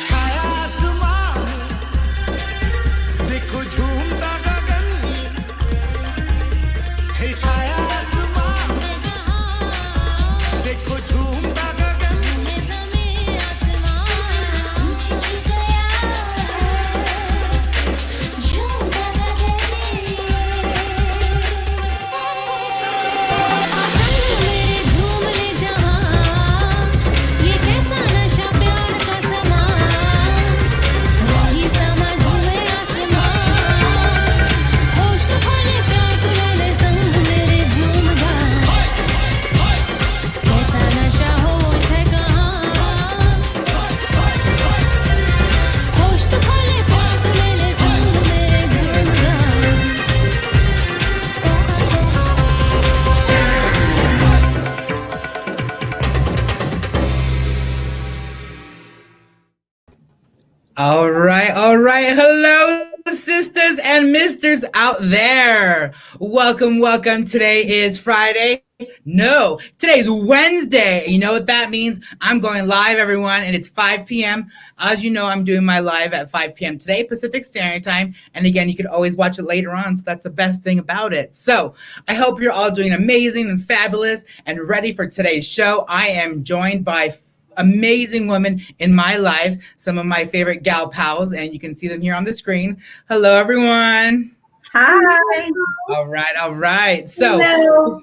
छाया आसमान देखो झूमता गगन है छाया आसमान देखो झूमता गगन All right. Hello, sisters and misters out there. Welcome. Today is Friday. No, today's Wednesday. You know what that means? I'm going live, everyone, and it's 5 p.m. As you know, I'm doing my live at 5 p.m. today, Pacific Standard Time. And again, you can always watch it later on, so that's the best thing about it. So I hope you're all doing amazing and fabulous and ready for today's show. I am joined by amazing women in my life, some of my favorite gal pals, and you can see them here on the screen. Hello, everyone. Hi. All right. So, hello.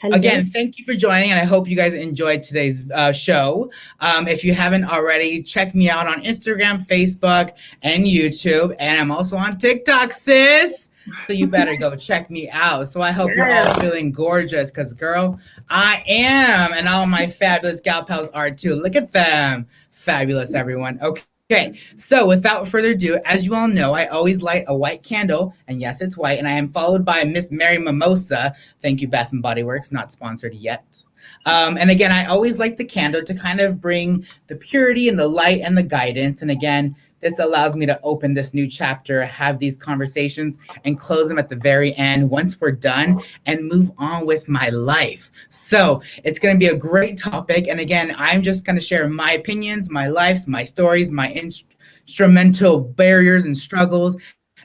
Again, thank you for joining, and I hope you guys enjoyed today's show. If you haven't already, check me out on Instagram, Facebook, and YouTube, and I'm also on TikTok, sis. So you better go check me out. So I hope you're all feeling gorgeous, because, girl, I am, and all my fabulous gal pals are too. Look at them. Fabulous, everyone. Okay, so without further ado, as you all know, I always light a white candle, and yes, it's white, and I am followed by Miss Mary Mimosa. Thank you, Bath & Body Works, not sponsored yet. And again, I always light the candle to kind of bring the purity and the light and the guidance. And again, this allows me to open this new chapter, have these conversations, and close them at the very end once we're done and move on with my life. So it's going to be a great topic. And again, I'm just going to share my opinions, my lives, my stories, my instrumental barriers and struggles.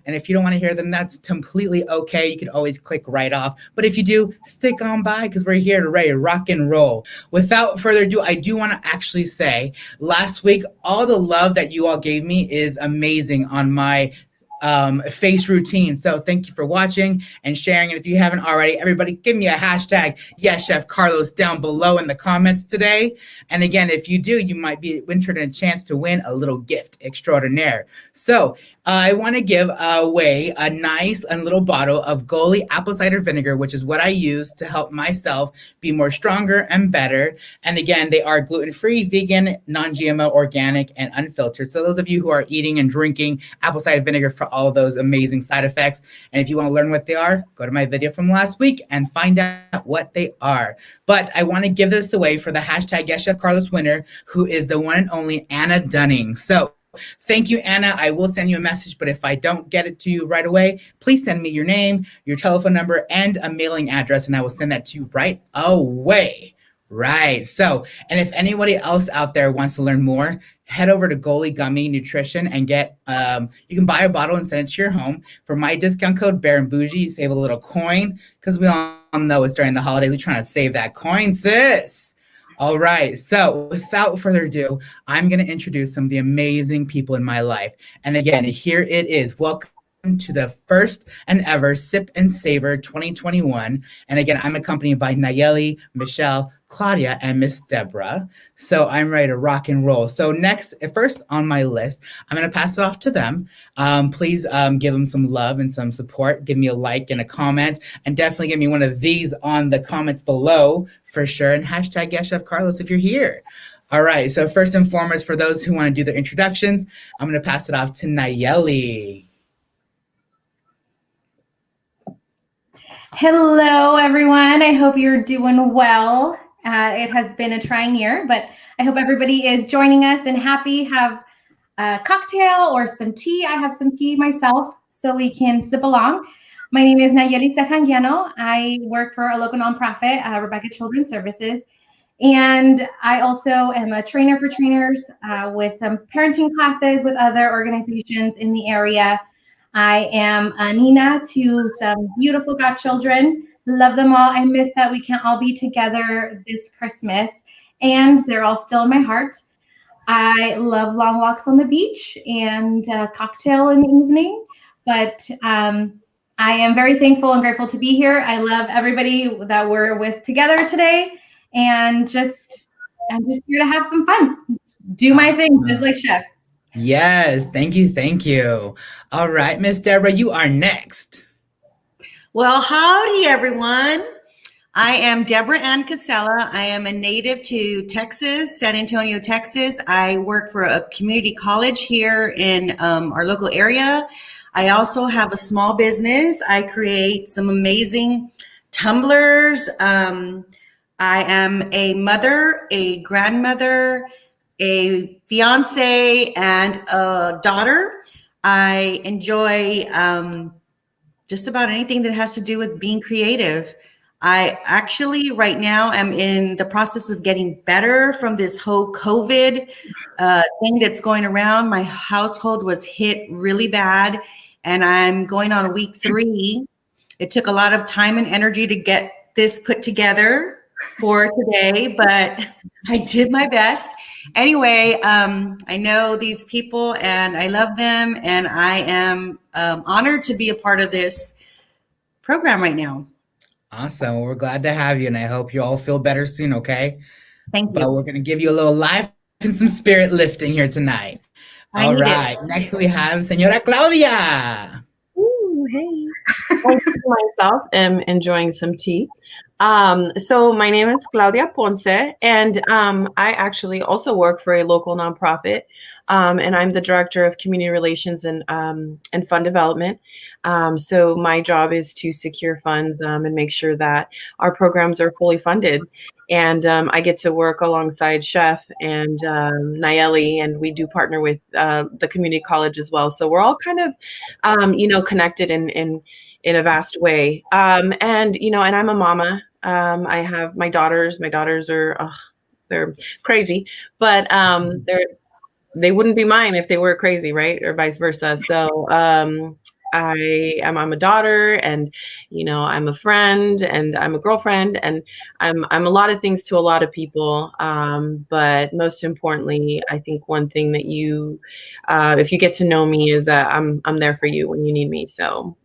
And if you don't want to hear them, that's completely okay. You can always click right off. But if you do, stick on by, because we're here to ready to rock and roll. Without further ado, I do want to actually say, last week, all the love that you all gave me is amazing on my face routine. So thank you for watching and sharing. And if you haven't already, everybody give me a hashtag Yes Chef Carlos down below in the comments today. And again, if you do, you might be entered in a chance to win a little gift extraordinaire. So I want to give away a nice and little bottle of 𝐓𝐡𝐢 apple cider vinegar, which is what I use to help myself be more stronger and better. And again, they are gluten-free, vegan, non-GMO, organic, and unfiltered. So those of you who are eating and drinking apple cider vinegar for all of those amazing side effects. And if you want to learn what they are, go to my video from last week and find out what they are. But I want to give this away for the hashtag Yes Chef Carlos winner, who is the one and only Anna Dunning. So thank you, Anna. I will send you a message, but if I don't get it to you right away, please send me your name, your telephone number, and a mailing address, and I will send that to you right away. Right. So, and if anybody else out there wants to learn more, head over to 𝐓𝐡𝐢 Gummy Nutrition and get, you can buy a bottle and send it to your home. For my discount code, Bear and Bougie, you save a little coin, because we all know it's during the holidays. We're trying to save that coin, sis. All right, so without further ado, I'm going to introduce some of the amazing people in my life. And again, here it is. Welcome to the first and ever Sip and Savor 2021. And again, I'm accompanied by Nayeli, Michelle, Claudia, and Miss Deborah. So I'm ready to rock and roll. So first on my list, I'm going to pass it off to them. Please give them some love and some support. Give me a like and a comment, and definitely give me one of these on the comments below for sure. And hashtag Yes Chef Carlos if you're here. All right. So first and foremost, for those who want to do their introductions, I'm going to pass it off to Nayeli. Hello, everyone. I hope you're doing well. It has been a trying year, but I hope everybody is joining us and happy. Have a cocktail or some tea. I have some tea myself, so we can sip along. My name is Nayeli 𝐓𝐡𝐢𝐬 𝐈𝐬. I work for a local nonprofit, Rebecca Children's Services, And I also am a trainer for trainers with parenting classes with other organizations in the area. I am a Nina to some beautiful godchildren. Love them all. I miss that we can't all be together this Christmas, and they're all still in my heart. I love long walks on the beach and a cocktail in the evening, but I am very thankful and grateful to be here. I love everybody that we're with together today, and I'm just here to have some fun, do my thing, just like Chef. Yes, thank you, thank you. All right, Miss Deborah, you are next. Well, howdy, everyone. I am Deborah Ann Casella. I am a native to Texas, San Antonio, Texas. I work for a community college here in our local area. I also have a small business. I create some amazing tumblers. I am a mother, a grandmother, a fiance, and a daughter. I enjoy just about anything that has to do with being creative. I actually right now am in the process of getting better from this whole COVID thing that's going around. My household was hit really bad, and I'm going on week 3. It took a lot of time and energy to get this put together for today, but I did my best. Anyway, I know these people and I love them, and I am honored to be a part of this program right now. Awesome. Well, we're glad to have you, and I hope you all feel better soon, okay? Thank But you. we're going to give you a little life and some spirit lifting here tonight. I All need it. right. Next, we have Señora Claudia. Ooh, hey. I myself am enjoying some tea. So my name is Claudia Ponce, and I actually also work for a local nonprofit, and I'm the director of community relations and fund development. So my job is to secure funds and make sure that our programs are fully funded. And I get to work alongside Chef and Nayeli, and we do partner with the community college as well. So we're all kind of, connected in a vast way. And I'm a mama. I have my daughters. My daughters are, they're crazy, but they wouldn't be mine if they were crazy, right? Or vice versa. So I'm a daughter, and I'm a friend, and I'm a girlfriend, and I'm a lot of things to a lot of people. But most importantly, I think one thing that if you get to know me, is that I'm there for you when you need me. So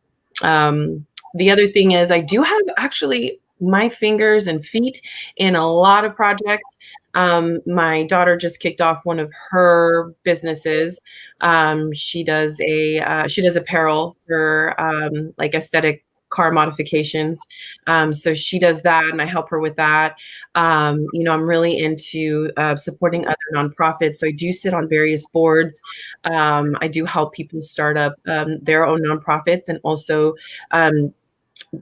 the other thing is, I do have actually my fingers and feet in a lot of projects. My daughter just kicked off one of her businesses. She does apparel for like aesthetic car modifications. So she does that, and I help her with that. I'm really into supporting other nonprofits. So I do sit on various boards. I do help people start up their own nonprofits, and also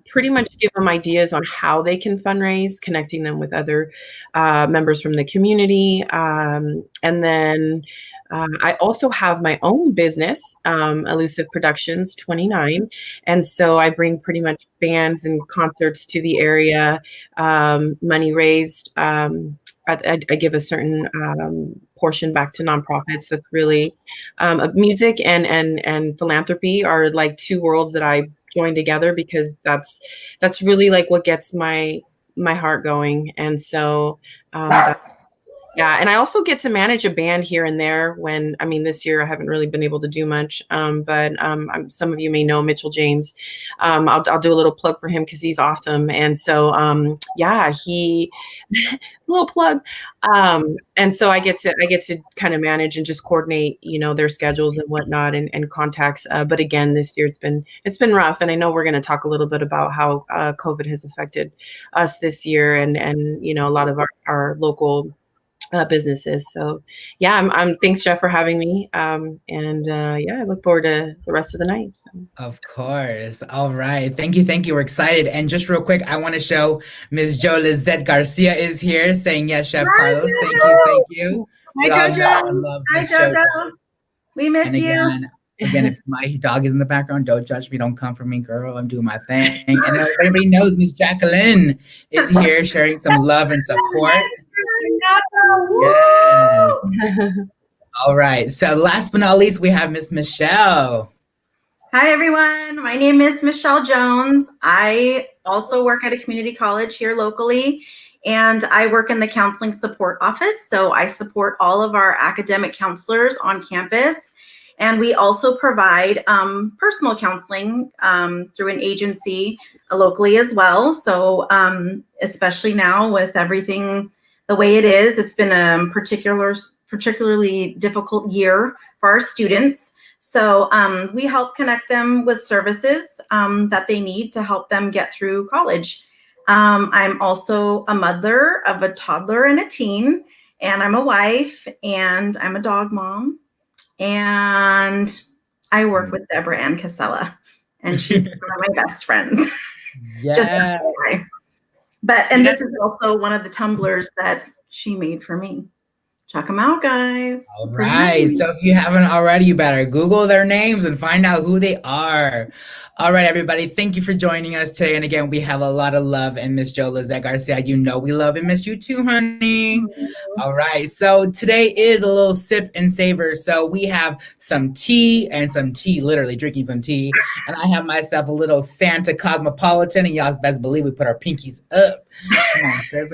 pretty much give them ideas on how they can fundraise, connecting them with other members from the community. And then I also have my own business, Elusive Productions 29. And so I bring pretty much bands and concerts to the area, money raised. I give a certain portion back to nonprofits. That's really music and philanthropy are like two worlds that I join together, because that's really like what gets my heart going. And so yeah, and I also get to manage a band here and there this year I haven't really been able to do much, but some of you may know Mitchell James. I'll do a little plug for him because he's awesome. And so he little plug. And so I get to kind of manage and just coordinate, their schedules and whatnot, and contacts. But again, this year it's been rough, and I know we're going to talk a little bit about how COVID has affected us this year, and a lot of our local businesses. So yeah, I'm thanks, Jeff, for having me. I look forward to the rest of the night. So. Of course. All right. Thank you. We're excited. And just real quick, I want to show Ms. Jo Lizette Garcia is here saying yes, Chef Carlos. Thank you. Hi, Jojo. Hi, Jojo. We miss you. Again, if my dog is in the background, don't judge me. Don't come for me, girl. I'm doing my thing. And everybody knows Miss Jacqueline is here sharing some love and support. Yes. All right. So last but not least, we have Miss Michelle. Hi, everyone. My name is Michelle Jones. I also work at a community college here locally, and I work in the counseling support office. So I support all of our academic counselors on campus. And we also provide personal counseling through an agency locally as well. So especially now with everything the way it is, it's been a particularly difficult year for our students. So we help connect them with services that they need to help them get through college. I'm also a mother of a toddler and a teen, and I'm a wife, and I'm a dog mom. And I work with Deborah Ann Casella, and she's one of my best friends. Yeah. And this is also one of the tumblers that she made for me. Check them out, guys. All right. So if you haven't already, you better Google their names and find out who they are. All right, everybody. Thank you for joining us today. And again, we have a lot of love. And Miss Jo Lizette Garcia, you know we love and miss you too, honey. All right. So today is a little sip and savor. So we have some tea, literally drinking some tea. And I have myself a little Santa Cosmopolitan. And y'all best believe we put our pinkies up. Come on, sis.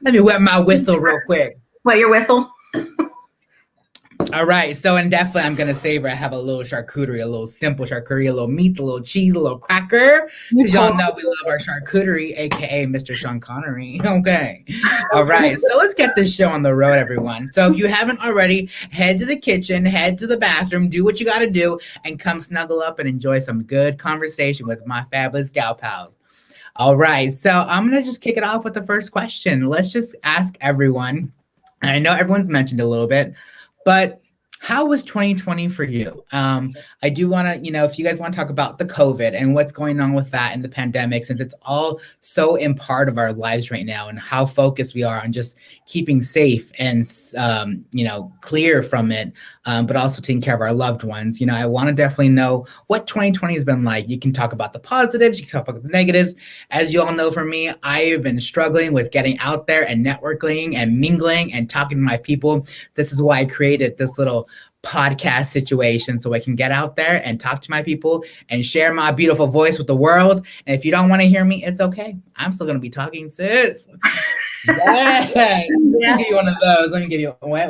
Let me wet my whistle real quick. Wet your whistle? All right, so and definitely I'm gonna savor. I have a little charcuterie, a little simple charcuterie, a little meat, a little cheese, a little cracker. Because y'all know we love our charcuterie, aka Mr. Sean Connery. Okay. All right, so let's get this show on the road, everyone. So if you haven't already, head to the kitchen, head to the bathroom, do what you gotta do, and come snuggle up and enjoy some good conversation with my fabulous gal pals. All right, so I'm gonna just kick it off with the first question. Let's just ask everyone, and I know everyone's mentioned a little bit, but how was 2020 for you? I do want to, if you guys want to talk about the COVID and what's going on with that and the pandemic, since it's all so in part of our lives right now and how focused we are on just keeping safe and, clear from it, but also taking care of our loved ones. I want to definitely know what 2020 has been like. You can talk about the positives, you can talk about the negatives. As you all know, for me, I have been struggling with getting out there and networking and mingling and talking to my people. This is why I created this little podcast situation so I can get out there and talk to my people and share my beautiful voice with the world. And if you don't want to hear me, it's okay. I'm still going to be talking, sis. Yeah. Let me give you one of those. Let me give you a wet.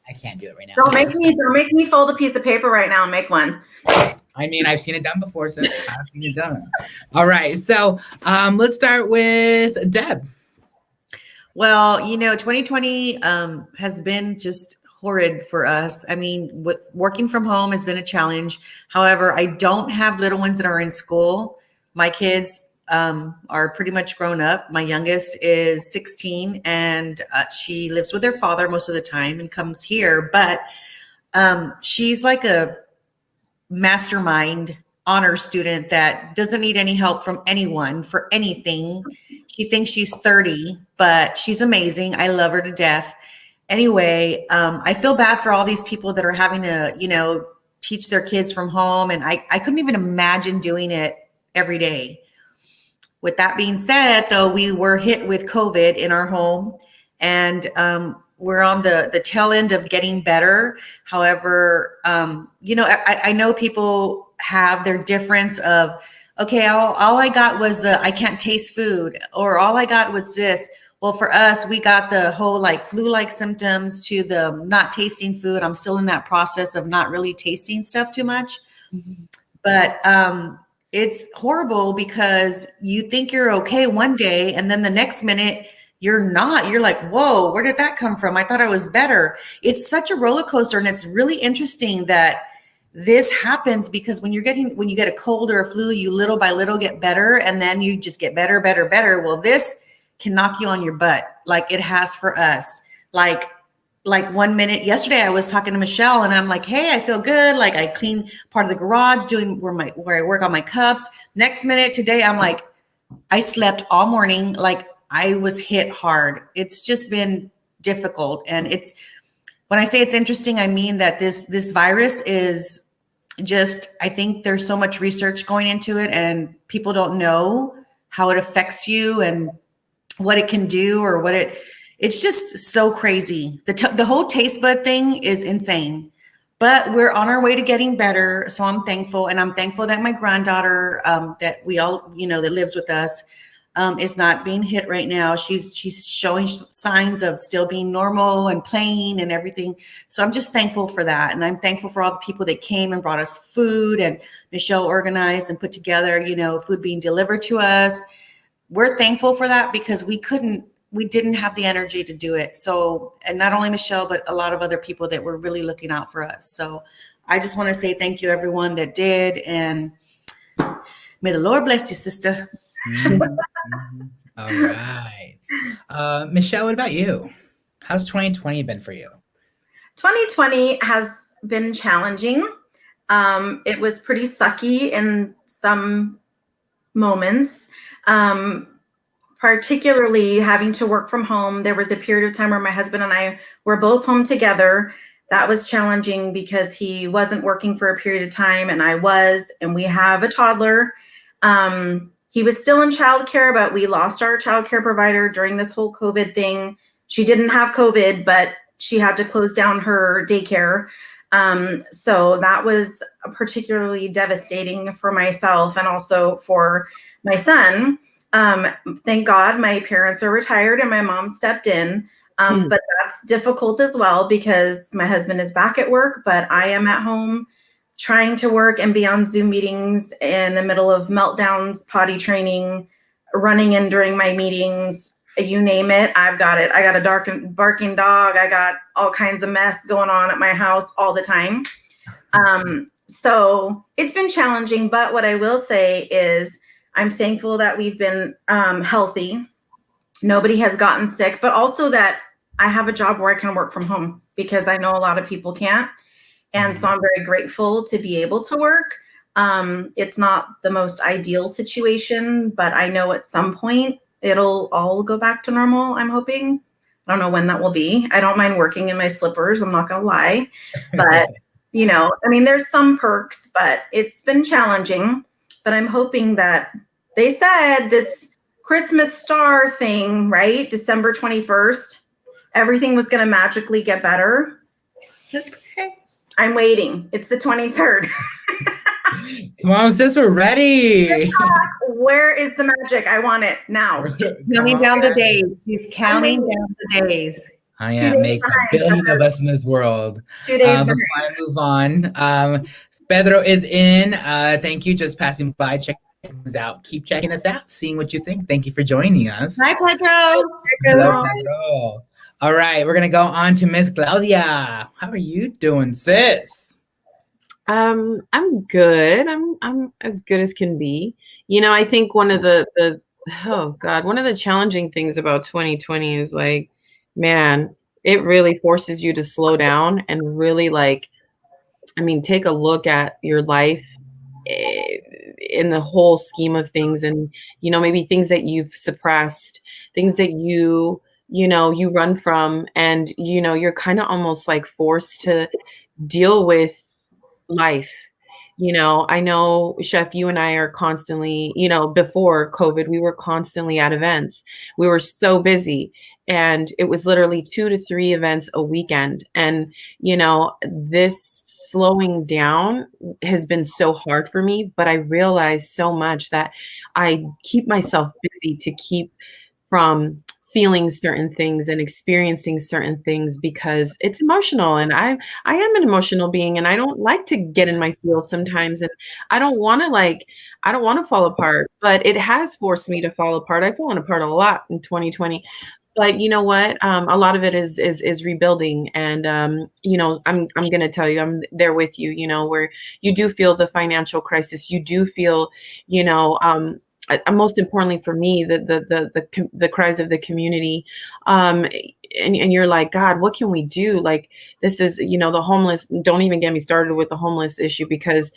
I can't do it right now. Don't make me fold a piece of paper right now and make one. I mean, I've seen it done before, sis. I've seen it done. All right. So let's start with Deb. Well, 2020 has been just horrid for us. I mean, with working from home has been a challenge. However, I don't have little ones that are in school. My kids are pretty much grown up. My youngest is 16 and she lives with her father most of the time and comes here. But she's like a mastermind honor student that doesn't need any help from anyone for anything. She thinks she's 30, but she's amazing. I love her to death. Anyway, I feel bad for all these people that are having to, teach their kids from home. And I couldn't even imagine doing it every day. With that being said, though, we were hit with COVID in our home and we're on the tail end of getting better. However, I know people have their difference of, okay, all I got was I can't taste food, or all I got was this. Well, for us, we got the whole flu-like symptoms to the not tasting food. I'm still in that process of not really tasting stuff too much. Mm-hmm. But it's horrible because you think you're okay one day and then the next minute you're not. You're like, whoa, where did that come from? I thought I was better. It's such a roller coaster. And it's really interesting that this happens because when you get a cold or a flu, you little by little get better and then you just get better, better, better. Well, this can knock you on your butt like it has for us. Like 1 minute yesterday, I was talking to Michelle and I'm like, hey, I feel good. Like I cleaned part of the garage doing where I work on my cups. Next minute today, I'm like, I slept all morning. Like I was hit hard. It's just been difficult. And when I say it's interesting, I mean that this virus is just, I think there's so much research going into it and people don't know how it affects you and what it can do or what it, It's just so crazy. The whole taste bud thing is insane, but we're on our way to getting better. So I'm thankful, and I'm thankful that my granddaughter, that we all, that lives with us, is not being hit right now. She's showing signs of still being normal and playing and everything. So I'm just thankful for that, and I'm thankful for all the people that came and brought us food, and Michelle organized and put together, food being delivered to us. We're thankful for that because we didn't have the energy to do it. So, and not only Michelle, but a lot of other people that were really looking out for us. So I just want to say thank you, everyone that did. And may the Lord bless you, sister. All right. Michelle, what about you? How's 2020 been for you? 2020 has been challenging. It was pretty sucky in some moments. Particularly having to work from home. There was a period of time where my husband and I were both home together. That was challenging because he wasn't working for a period of time and I was, and we have a toddler. He was still in childcare, but we lost our childcare provider during this whole COVID thing. She didn't have COVID, but she had to close down her daycare. So that was particularly devastating for myself and also for my son. Thank God my parents are retired and my mom stepped in. But that's difficult as well because my husband is back at work, but I am at home trying to work and be on Zoom meetings in the middle of meltdowns, potty training, running in during my meetings, you name it, I've got it. I got a barking dog. I got all kinds of mess going on at my house all the time. So it's been challenging, but what I will say is I'm thankful that we've been healthy. Nobody has gotten sick, but also that I have a job where I can work from home because I know a lot of people can't. And so I'm very grateful to be able to work. It's not the most ideal situation, but I know at some point it'll all go back to normal, I'm hoping. I don't know when that will be. I don't mind working in my slippers, I'm not going to lie. But, there's some perks, but it's been challenging. But I'm hoping that they said this Christmas star thing, right? December 21st, everything was going to magically get better. That's okay. I'm waiting. It's the 23rd. Come on, sis, we're ready. Where is the magic? I want it now. Counting down the days. He's counting down the days. I am makes a billion of us in this world. 2 days. Before I move on, Pedro is in. Thank you. Just passing by. Check us out. Keep checking us out, seeing what you think. Thank you for joining us. Hi, Pedro. Hello, Pedro. All right, we're gonna go on to Miss Claudia. How are you doing, sis? I'm good. I'm as good as can be. I think one of the one of the challenging things about 2020 is like, man, it really forces you to slow down and really take a look at your life in the whole scheme of things, and maybe things that you've suppressed, things that you run from, and you're kind of almost like forced to deal with life. I know, Chef, you and I are constantly, before COVID, we were constantly at events. We were so busy, and it was literally 2 to 3 events a weekend. And, this slowing down has been so hard for me, but I realized so much that I keep myself busy to keep from feeling certain things and experiencing certain things because it's emotional, and I am an emotional being, and I don't like to get in my feels sometimes, and I don't want to fall apart, but it has forced me to fall apart. I've fallen apart a lot in 2020, but you know what? A lot of it is rebuilding, and I'm going to tell you, I'm there with you. Where you do feel the financial crisis, you do feel, most importantly for me, the cries of the community, and you're like, God, what can we do? Like, this is, the homeless. Don't even get me started with the homeless issue, because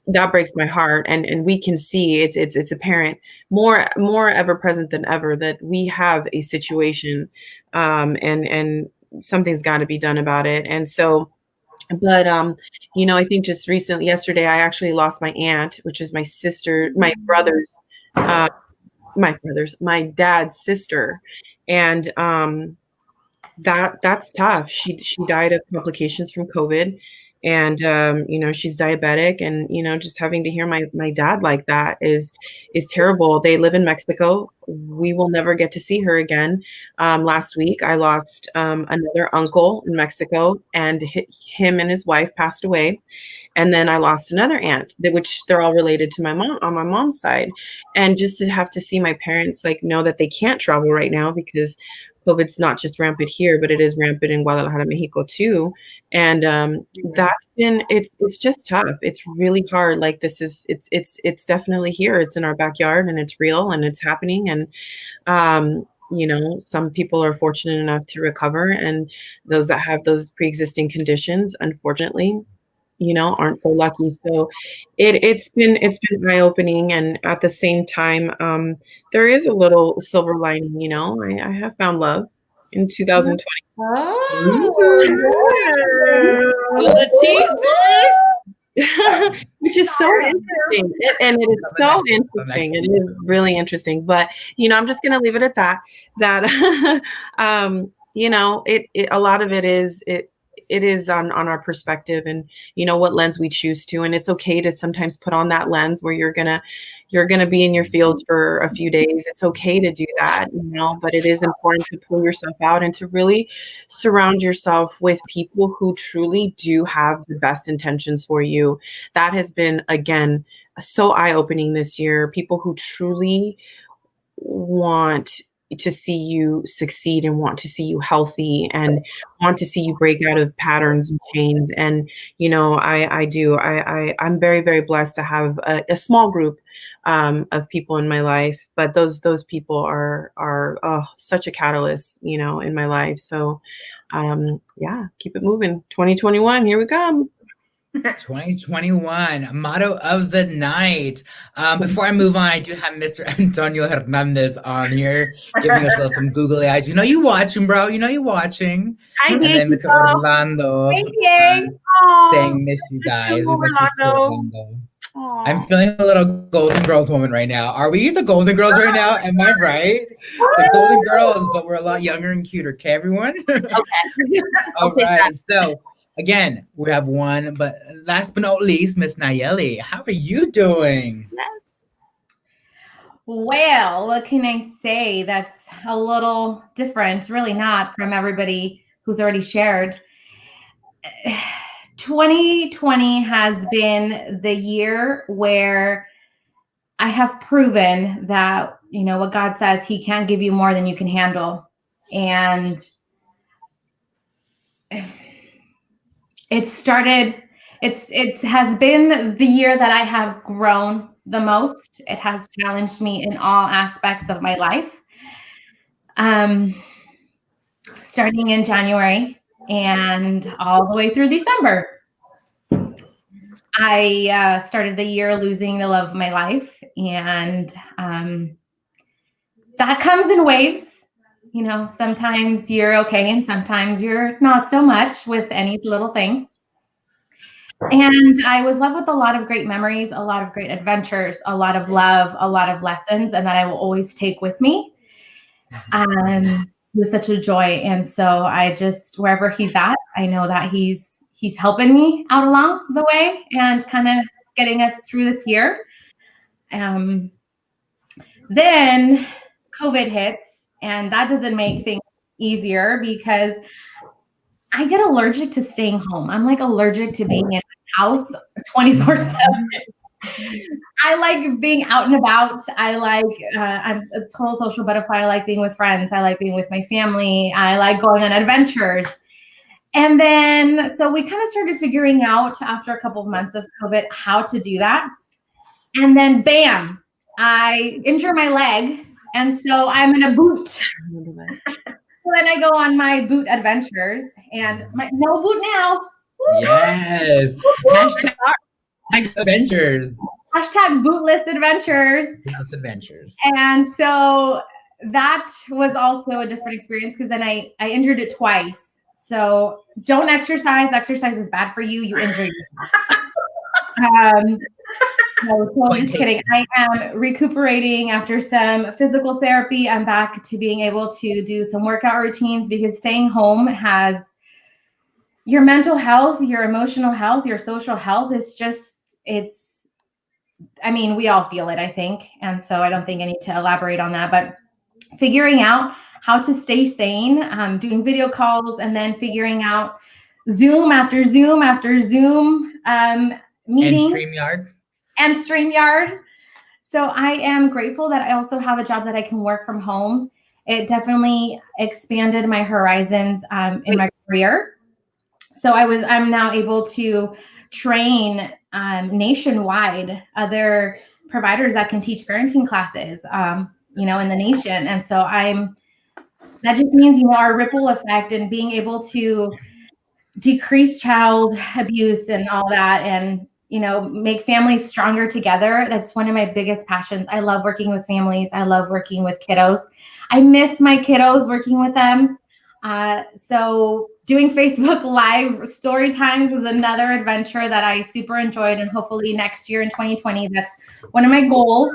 that breaks my heart, and we can see it's apparent, more ever present than ever, that we have a situation, and something's got to be done about it. And so, but I think just recently, yesterday, I actually lost my aunt, which is my dad's sister, and that's tough. She died of complications from COVID, and she's diabetic, and just having to hear my dad like that is terrible. They live in Mexico. We will never get to see her again. Last week, I lost another uncle in Mexico, and him and his wife passed away. And then I lost another aunt, which they're all related to my mom on my mom's side. And just to have to see my parents like know that they can't travel right now because COVID's not just rampant here, but it is rampant in Guadalajara, Mexico too. And it's just tough. It's really hard. Like it's definitely here. It's in our backyard and it's real and it's happening. And some people are fortunate enough to recover, and those that have those pre-existing conditions, unfortunately, aren't so lucky. So it's been eye-opening, and at the same time, there is a little silver lining. I have found love in 2020. Which is so interesting. And it is so interesting. It is really interesting. But I'm just gonna leave it at that. That a lot of it is on our perspective and what lens we choose to. And it's okay to sometimes put on that lens where you're gonna be in your fields for a few days. It's okay to do that, but it is important to pull yourself out and to really surround yourself with people who truly do have the best intentions for you. That has been, again, so eye-opening this year. People who truly want to see you succeed and want to see you healthy and want to see you break out of patterns and chains. And, I'm very, very blessed to have a small group of people in my life, but those people are such a catalyst, in my life. So, keep it moving. 2021, here we come. 2021 motto of the night. Before I move on, I do have Mr. Antonio Hernandez on here giving us some googly eyes. You watching, bro. You watching. Hi, and then Mr. Orlando saying miss you guys. We miss you too, Orlando. I'm feeling a little Golden Girls moment right now. Are we the Golden Girls right now? Am I right? The Golden Girls, but we're a lot younger and cuter. Okay, everyone? Okay. All right. So again, we have one, but last but not least, Miss Nayeli. How are you doing? Yes. Well, what can I say? That's a little different, really not from everybody who's already shared. 2020 has been the year where I have proven that, what God says, He can't give you more than you can handle. And it has been the year that I have grown the most. It has challenged me in all aspects of my life. Starting in January and all the way through December. I started the year losing the love of my life, and that comes in waves. Sometimes you're okay and sometimes you're not so much with any little thing. And I was left with a lot of great memories, a lot of great adventures, a lot of love, a lot of lessons, and that I will always take with me. It was such a joy. And so I just, wherever He's at, I know that He's helping me out along the way and kind of getting us through this year. Then COVID hits, and that doesn't make things easier because I get allergic to staying home. I'm like allergic to being in a house 24/7. I like being out and about. I'm a total social butterfly. I like being with friends. I like being with my family. I like going on adventures. And then, so we kind of started figuring out after a couple of months of COVID how to do that. And then, bam, I injure my leg. And so I'm in a boot. So then I go on my boot adventures and no boot now. Yes. Hashtag adventures. Hashtag bootless adventures. Bootless adventures. And so that was also a different experience because then I injured it twice. So don't exercise. Exercise is bad for you. You injure yourself. No, totally just kidding. I am recuperating after some physical therapy. I'm back to being able to do some workout routines because staying home has your mental health, your emotional health, your social health is just, I mean, we all feel it, I think. And so I don't think I need to elaborate on that, but figuring out how to stay sane, doing video calls, and then figuring out Zoom after Zoom after Zoom meeting. And StreamYard. So I am grateful that I also have a job that I can work from home. It definitely expanded my horizons in my career. So I'm now able to train nationwide other providers that can teach parenting classes, in the nation. And so that just means, our ripple effect and being able to decrease child abuse and all that, and, make families stronger together. That's one of my biggest passions. I love working with families. I love working with kiddos. I miss my kiddos, working with them. So doing Facebook Live story times was another adventure that I super enjoyed. And hopefully next year in 2020, that's one of my goals.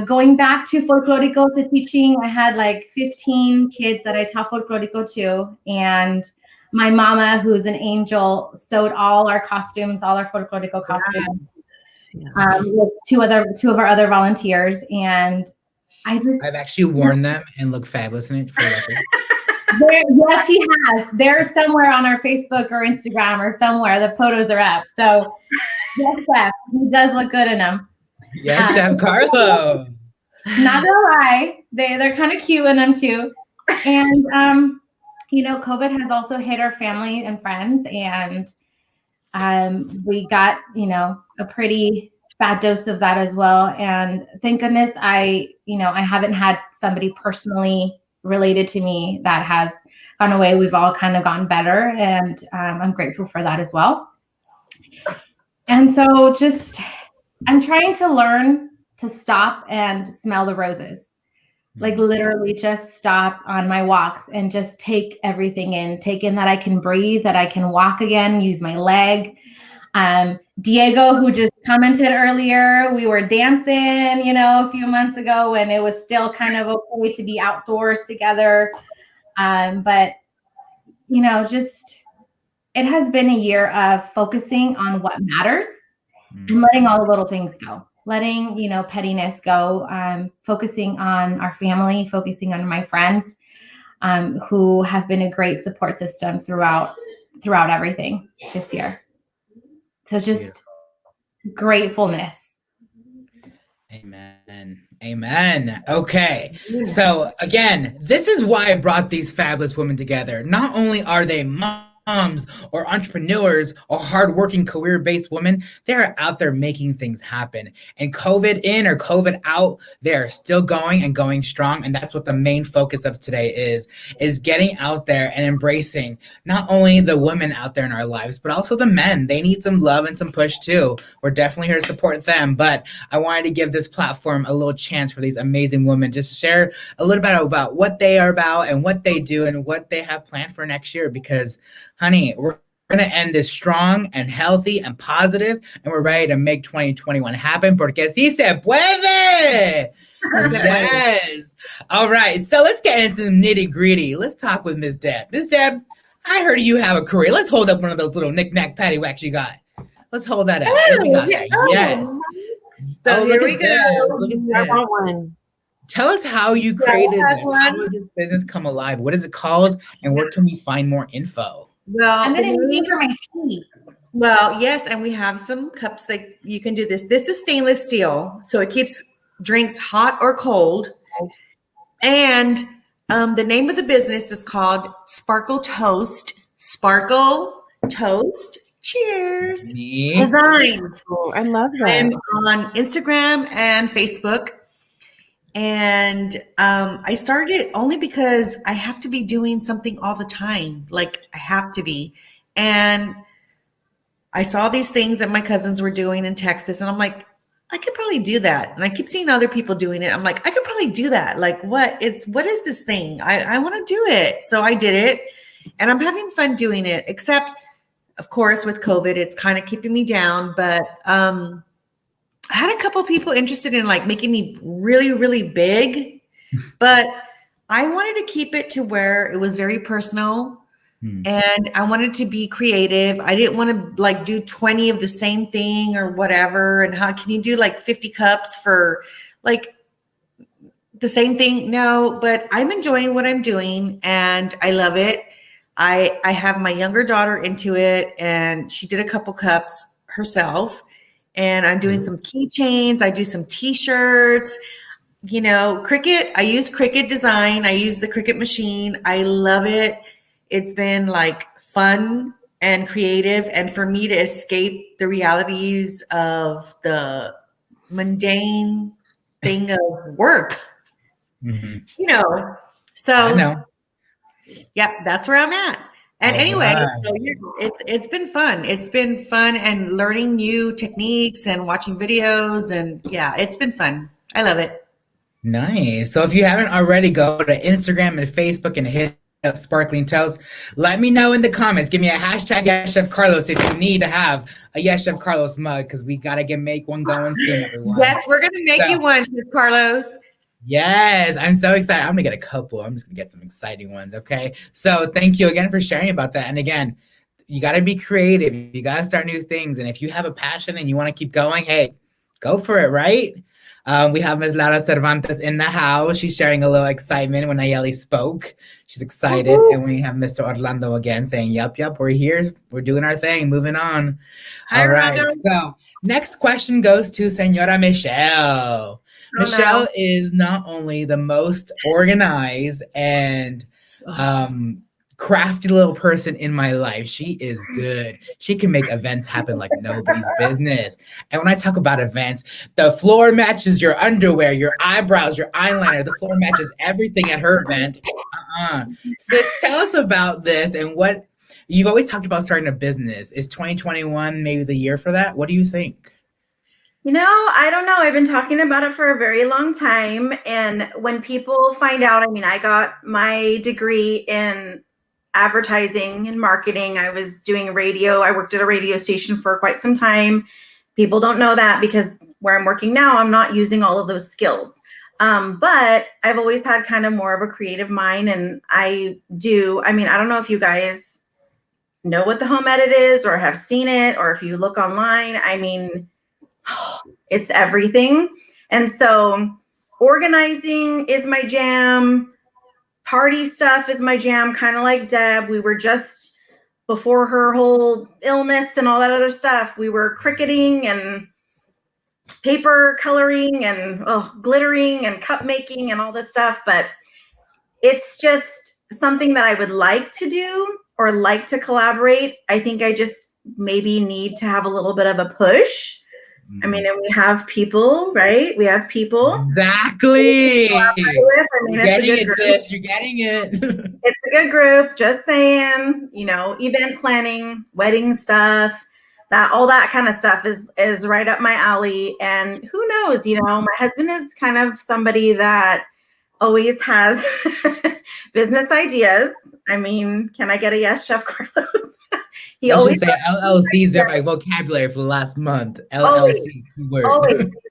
Going back to folklorico to teaching, I had like 15 kids that I taught folklorico to. And my mama, who's an angel, sewed all our costumes, all our folklorico costumes, with two of our other volunteers. And I've actually worn them and look fabulous in it, for the record. Yes, he has. They're somewhere on our Facebook or Instagram or somewhere. The photos are up. So yes, Chef, he does look good in them. Yes, Chef Carlo. Not gonna lie, they're kind of cute in them too. And COVID has also hit our family and friends, and we got a pretty bad dose of that as well. And thank goodness I haven't had somebody personally related to me that has gone away. We've all kind of gotten better, and I'm grateful for that as well. And so I'm trying to learn to stop and smell the roses. Like literally just stop on my walks and just take everything in. Take in that I can breathe, that I can walk again, use my leg. Diego, who just commented earlier, we were dancing, a few months ago when it was still kind of okay to be outdoors together. But it has been a year of focusing on what matters and letting all the little things go. Letting, pettiness go, focusing on our family, focusing on my friends, who have been a great support system throughout everything this year. So just gratefulness. Amen. Okay. So again, this is why I brought these fabulous women together. Not only are they moms or entrepreneurs or hardworking career-based women, they're out there making things happen. And COVID in or COVID out, they're still going and going strong. And that's what the main focus of today is getting out there and embracing not only the women out there in our lives, but also the men. They need some love and some push too. We're definitely here to support them. But I wanted to give this platform a little chance for these amazing women just to share a little bit about what they are about and what they do and what they have planned for next year. Because honey, we're going to end this strong and healthy and positive, and we're ready to make 2021 happen, porque sí se puede. Yes. All right. So let's get into some nitty gritty. Let's talk with Miss Deb. Miss Deb, I heard you have a career. Let's hold up one of those little knick-knack paddywhacks you got. Let's hold that up. What we got there? Yes. So here we go. Look at this. Tell us how you created this. How did this business come alive? What is it called? And where can we find more info? Well, I'm going to need for my tea. Well, yes, and we have some cups that you can do this. This is stainless steel, so it keeps drinks hot or cold. And the name of the business is called Sparkle Toast. Sparkle Toast. Cheers. Designs. Oh, I love that. I'm on Instagram and Facebook. And I started only because I have to be doing something all the time. Like I have to be. And I saw these things that my cousins were doing in Texas. And I'm like, I could probably do that. And I keep seeing other people doing it. I'm like, I could probably do that. Like what is this thing? I want to do it. So I did it. And I'm having fun doing it. Except, of course, with COVID, it's kind of keeping me down. But I had a couple people interested in like making me really, really big, but I wanted to keep it to where it was very personal. And I wanted to be creative. I didn't want to like do 20 of the same thing or whatever. And how can you do like 50 cups for like the same thing? No, but I'm enjoying what I'm doing and I love it. I have my younger daughter into it and she did a couple cups herself. And I'm doing some keychains. I do some t-shirts. You know, Cricut, I use Cricut design. I use the Cricut machine. I love it. It's been like fun and creative. And for me to escape the realities of the mundane thing of work, you know. So, I know. yeah, that's where I'm at. And All anyway, right. so it's been fun. It's been fun and learning new techniques and watching videos. And yeah, it's been fun. I love it. Nice. So if you haven't already, go to Instagram and Facebook and hit up Sparkling Toast. Let me know in the comments. Give me a hashtag Yes Chef Carlos if you need to have a Yes Chef Carlos mug because we gotta make one going soon, everyone. Yes, we're gonna make you one, Chef Carlos. Yes, I'm so excited. I'm gonna get a couple. I'm just gonna get some exciting ones. Okay. So thank you again for sharing about that. And again, you gotta be creative. You gotta start new things. And if you have a passion and you want to keep going, hey, go for it, right? We have Ms. Laura Cervantes in the house. She's sharing a little excitement when Nayeli spoke. She's excited. And we have Mr. Orlando again saying, yep, we're here. We're doing our thing. Moving on. Hi, All right. Orlando. So next question goes to Senora Michelle. Michelle is not only the most organized and crafty little person in my life. She is good. She can make events happen like nobody's business. And when I talk about events, the floor matches your underwear, your eyebrows, your eyeliner. The floor matches everything at her event. Sis, tell us about this and what you've always talked about starting a business. Is 2021 maybe the year for that? What do you think? You know, I don't know. I've been talking about it for a very long time. And when people find out, I mean, I got my degree in advertising and marketing. I was doing radio. I worked at a radio station for quite some time. People don't know that because where I'm working now, I'm not using all of those skills. But I've always had kind of more of a creative mind. And I mean, I don't know if you guys know what the home edit is or have seen it, or if you look online, I mean, it's everything. And so organizing is my jam. Party stuff is my jam, kind of like Deb. We were just, before her whole illness and all that other stuff, we were cricketing and paper coloring and glittering and cup making and all this stuff. But it's just something that I would like to do or like to collaborate. I think I just maybe need to have a little bit of a push. I mean, and we have people, right? We have people. Exactly. You're getting it, sis. You're getting it. It's a good group. Just saying, you know, event planning, wedding stuff, all that kind of stuff is right up my alley. And who knows, you know, my husband is kind of somebody that always has business ideas. I mean, can I get a yes, Chef Carlos? He always say LLC's been my vocabulary for the last month. LLC word.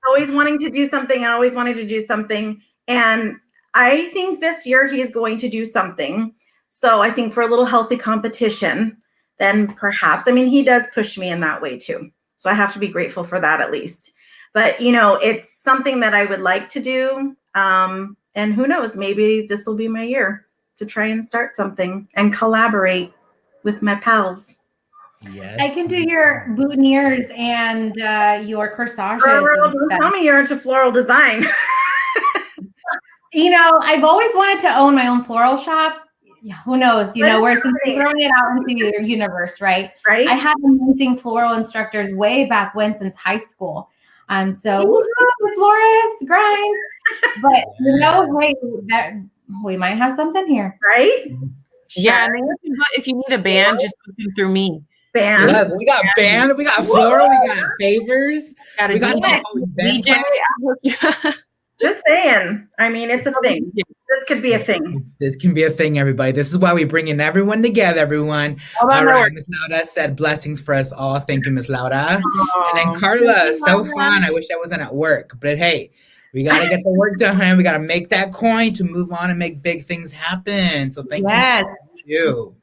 Always wanting to do something and always wanting to do something. And I think this year he's going to do something. So I think for a little healthy competition, then perhaps, I mean, he does push me in that way too. So I have to be grateful for that at least. But, you know, it's something that I would like to do. And who knows, maybe this will be my year to try and start something and collaborate with my pals. Yes. I can do your boutonnieres and your corsages. Don't tell me you're into floral design. You know, I've always wanted to own my own floral shop. Yeah, who knows? You know, where something throwing it out into your universe, right? Right. I had amazing floral instructors way back when, since high school. So Flores, Grimes. But you know, hey, that we might have something here, right? Yeah, and if you need a band, just put them through me. Band. Look, we got band, we got floral, we got favors, we got DJ. Just saying. I mean, it's a thing. This could be a thing. This can be a thing, everybody. This is why we bring in everyone together, everyone. Hold on, All no right, worries. Miss Laura said blessings for us all. Thank you, Miss Laura. And then Aw, Carla, thank you, so Laura. fun. I wish I wasn't at work, but hey, we got to get the work done, honey. We got to make that coin to move on and make big things happen. So thank Yes. you.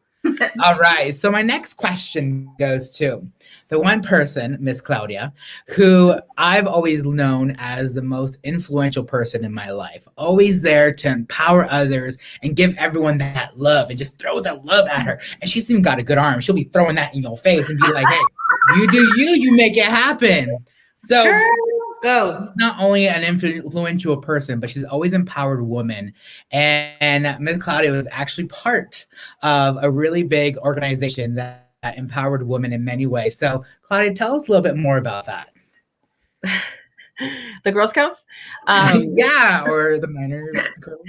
All right. So my next question goes to the one person, Miss Claudia, who I've always known as the most influential person in my life, always there to empower others and give everyone that love and just throw that love at her. And she's even got a good arm. She'll be throwing that in your face and be like, hey, you do you, you make it happen. So Girl, go. not only an influential person, but she's always empowered women. And Ms. Claudia was actually part of a really big organization that empowered women in many ways. So Claudia, tell us a little bit more about that. The Girl Scouts? Yeah, or the minor girls.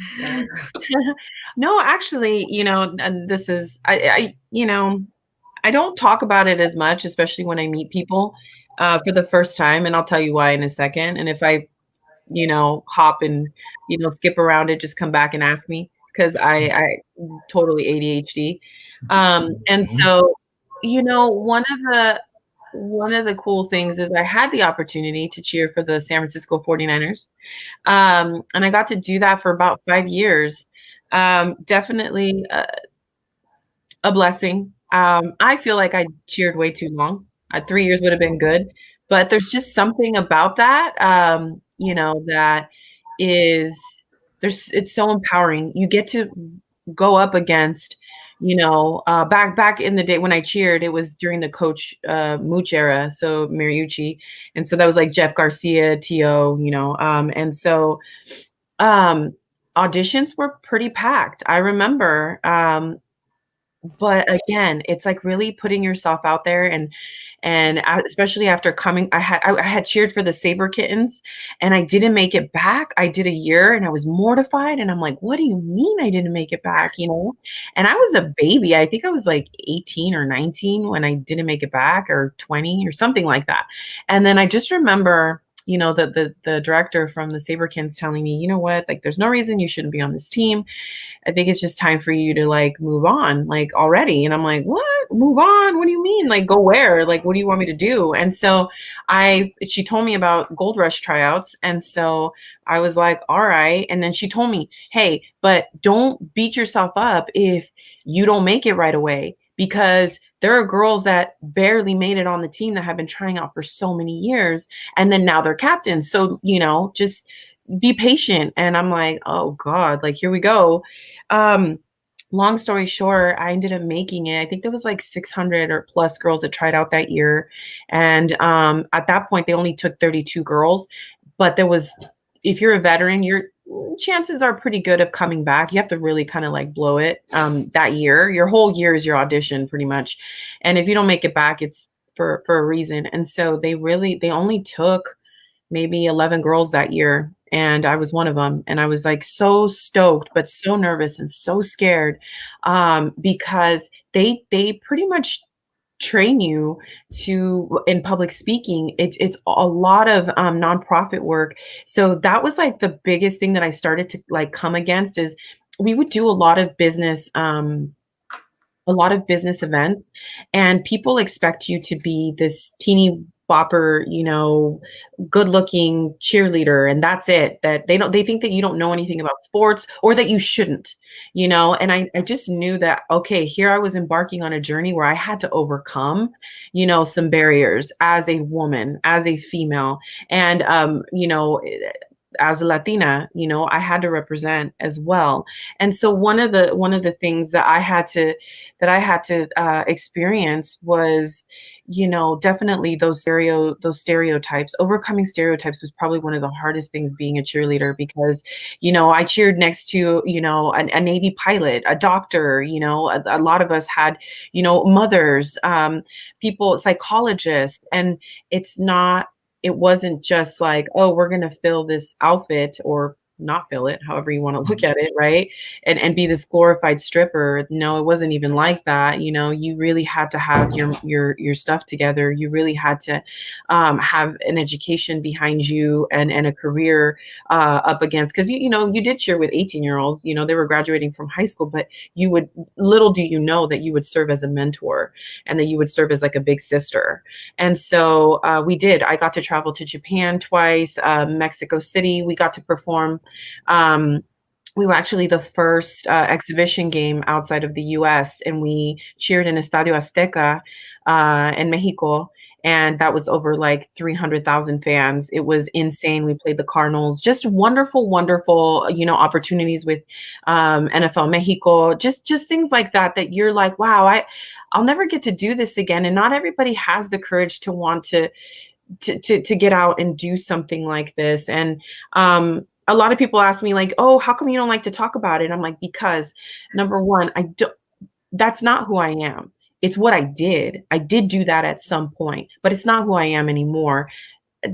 No, actually, and this is, I don't talk about it as much, especially when I meet people for the first time. And I'll tell you why in a second. And if I, hop and, skip around it, just come back and ask me, because I totally ADHD. And so, one of the cool things is I had the opportunity to cheer for the San Francisco 49ers. And I got to do that for about 5 years. Definitely a blessing. I feel like I cheered way too long. 3 years would have been good, but there's just something about that, that it's so empowering. You get to go up against, back in the day when I cheered, it was during the Coach Mooch era, so Mariucci, and so that was like Jeff Garcia, T.O., and so auditions were pretty packed. I remember. But again, it's like really putting yourself out there, and especially after coming, I had cheered for the Savor kittens, and I didn't make it back. I did a year, and I was mortified, and I'm like, what do you mean I didn't make it back? And I was a baby. I think I was like 18 or 19 when I didn't make it back, or 20 or something like that. And then I just remember, the director from the Savor kittens telling me, you know what, like, there's no reason you shouldn't be on this team. I think it's just time for you to like move on, like, already. And I'm like, what? Move on? What do you mean? Like, go where? Like, what do you want me to do? And so she told me about Gold Rush tryouts. And so I was like, all right. And then she told me, hey, but don't beat yourself up if you don't make it right away, because there are girls that barely made it on the team that have been trying out for so many years, and then now they're captains. So, just be patient. And I'm like, oh God, like, here we go. Long story short, I ended up making it. I think there was like 600 or plus girls that tried out that year. And at that point, they only took 32 girls. But if you're a veteran, your chances are pretty good of coming back. You have to really kind of like blow it that year. Your whole year is your audition pretty much. And if you don't make it back, it's for a reason. And so they only took maybe 11 girls that year. And I was one of them. And I was like so stoked, but so nervous and so scared because they pretty much train you in public speaking. It's a lot of nonprofit work. So that was like the biggest thing that I started to like come against is we would do a lot of business events, and people expect you to be this teeny bopper, good looking cheerleader, and that's it. That they think that you don't know anything about sports, or that you shouldn't, and I just knew that, okay, here I was embarking on a journey where I had to overcome, some barriers as a woman, as a female, and as a Latina, I had to represent as well. And so one of the things that I had to experience was, definitely those stereotypes. Overcoming stereotypes was probably one of the hardest things being a cheerleader, because, I cheered next to, a Navy pilot, a doctor, a lot of us had, mothers, people, psychologists, and it wasn't just like, oh, we're going to fill this outfit or not feel it, however you want to look at it, right? And be this glorified stripper. No, it wasn't even like that. You know, you really had to have your stuff together. You really had to have an education behind you and a career up against, because you know, you did cheer with 18-year-olds, you know, they were graduating from high school, but you would, little do you know that you would serve as a mentor and that you would serve as like a big sister. And so we did. I got to travel to Japan twice, Mexico City. We got to perform. We were actually the first exhibition game outside of the US, and we cheered in Estadio Azteca in Mexico. And that was over like 300,000 fans. It was insane. We played the Cardinals. Just wonderful, wonderful, you know, opportunities with NFL Mexico. Just things like that, that you're like, wow, I'll never get to do this again. And not everybody has the courage to want to get out and do something like this. And a lot of people ask me like, oh, how come you don't like to talk about it? I'm like, because number one, that's not who I am. It's what I did. I did do that at some point, but it's not who I am anymore.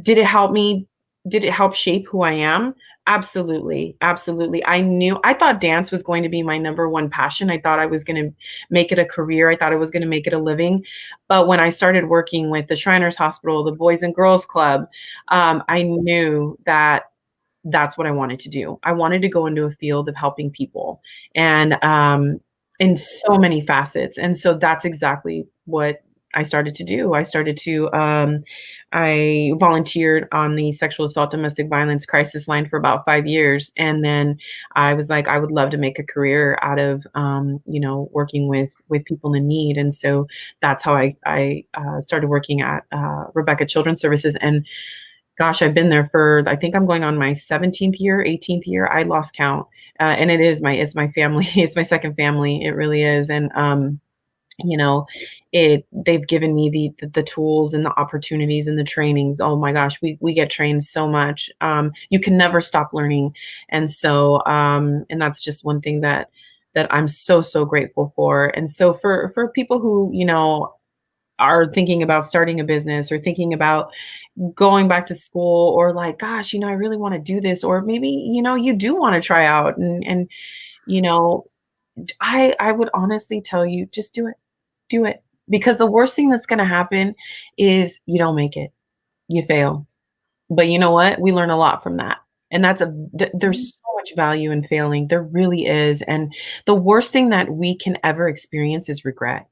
Did it help me? Did it help shape who I am? Absolutely. Absolutely. I thought dance was going to be my number one passion. I thought I was going to make it a career. I thought I was going to make it a living. But when I started working with the Shriners Hospital, the Boys and Girls Club, I knew that that's what I wanted to do. I wanted to go into a field of helping people, and in so many facets. And so that's exactly what I started to do. I volunteered on the sexual assault, domestic violence crisis line for about 5 years. And then I was like, I would love to make a career out of, you know, working with people in need. And so that's how I started working at Rebecca Children's Services. And gosh, I've been there for, I think I'm going on my 17th year, 18th year. I lost count. And it's my family. It's my second family. It really is. And, you know, they've given me the tools and the opportunities and the trainings. Oh my gosh, we get trained so much. You can never stop learning. And so, and that's just one thing that I'm so grateful for. And so for people who, you know, are thinking about starting a business or thinking about going back to school, or like, gosh, you know, I really want to do this, or maybe, you know, you do want to try out, and, you know, I would honestly tell you, just do it. Because the worst thing that's going to happen is you don't make it, you fail. But you know what? We learn a lot from that. And there's so much value in failing. There really is. And the worst thing that we can ever experience is regret,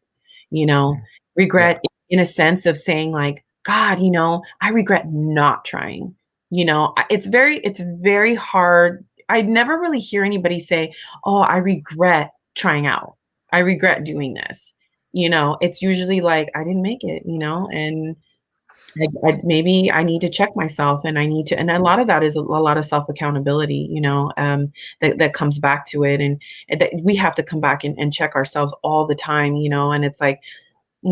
you know, regret in a sense of saying like, God, you know, I regret not trying. You know, it's very hard. I never really hear anybody say, oh, I regret trying out. I regret doing this. You know, it's usually like, I didn't make it, you know, and maybe I need to check myself, and and a lot of that is a lot of self accountability, you know, that comes back to it. And that we have to come back and check ourselves all the time, you know, and it's like,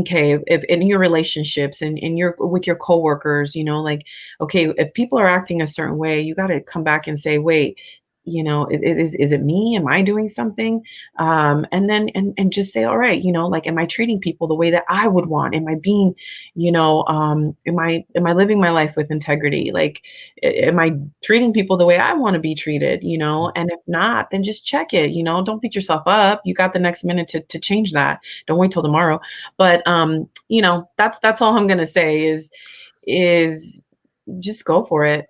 okay, if in your relationships and with your coworkers, you know, like, okay, if people are acting a certain way, you got to come back and say, wait, you know, is it me? Am I doing something? And then and just say, all right, you know, like, am I treating people the way that I would want? Am I being, you know, am I living my life with integrity? Like, am I treating people the way I want to be treated? You know, and if not, then just check it. You know, don't beat yourself up. You got the next minute to change that. Don't wait till tomorrow. But you know, that's all I'm gonna say is just go for it.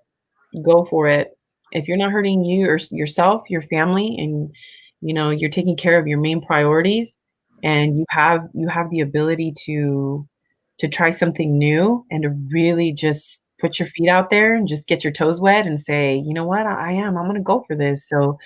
Go for it. If you're not hurting you or yourself, your family, and you know, you're taking care of your main priorities, and you have the ability to try something new and to really just put your feet out there and just get your toes wet and say, you know what, I'm going to go for this. So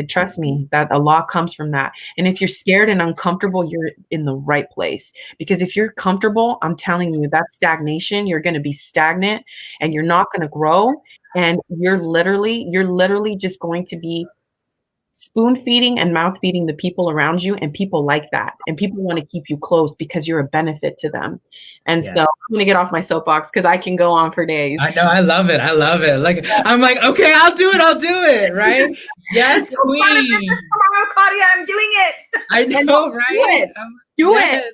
trust me, that a lot comes from that. And if you're scared and uncomfortable, you're in the right place. Because if you're comfortable, I'm telling you, that's stagnation. You're going to be stagnant and you're not going to grow. And you're literally just going to be spoon feeding and mouth feeding the people around you, and people like that, and people want to keep you close because you're a benefit to them. And so I'm going to get off my soapbox because I can go on for days. I know, I love it. Like, I'm like, okay, I'll do it, right? Yes, queen. Tomorrow, Claudia, I'm doing it. I know, right? Do it.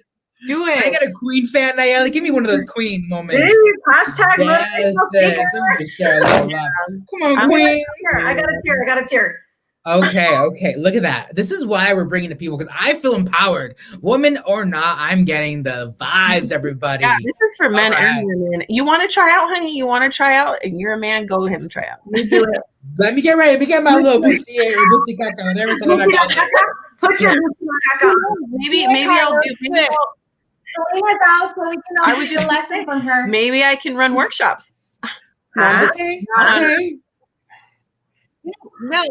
Do I it. got a Queen fan, Nayeli. Give me one of those Queen moments. Please, hashtag Yes, motivational sis. speaker. Somebody share a little love. Come on, I'm- Queen. I got a tear. I got a tear. Okay. Look at that. This is why we're bringing the people, because I feel empowered. Woman or not, I'm getting the vibes, everybody. Yeah, this is for men All right. and women. You want to try out, honey? You want to try out? And you're a man, go ahead and try out. You do it. Let me get ready. Let me get my little boosty caca, whatever. So I call it. Put your back on. Maybe I'll do. Selena's out, so we can I all was get a lesson from her. Maybe I can run workshops. No, I'm just- Okay. No,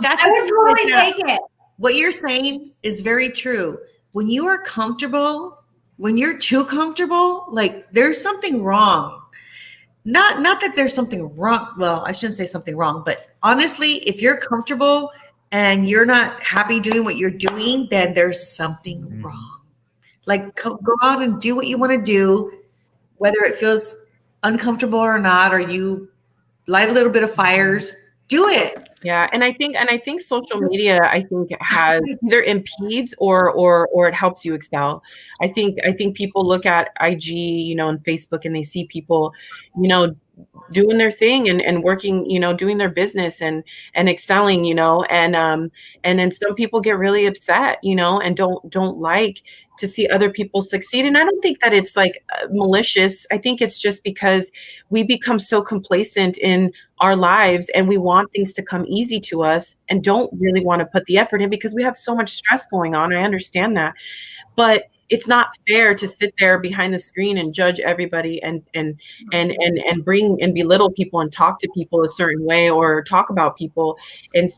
that's I would the totally thing. take it. What you're saying is very true. When you are comfortable, when you're too comfortable, like there's something wrong. Not that there's something wrong. Well, I shouldn't say something wrong, but honestly, if you're comfortable and you're not happy doing what you're doing, then there's something wrong. Like go out and do what you want to do, whether it feels uncomfortable or not, or you light a little bit of fires, do it. Yeah, and I think social media has either impedes or it helps you excel. I think people look at IG, and Facebook, and they see people, doing their thing and working, doing their business and excelling, and then some people get really upset, and don't like to see other people succeed. And I don't think that it's like malicious. I think it's just because we become so complacent in our lives and we want things to come easy to us and don't really want to put the effort in because we have so much stress going on. I understand that, but it's not fair to sit there behind the screen and judge everybody and bring and belittle people and talk to people a certain way or talk about people, and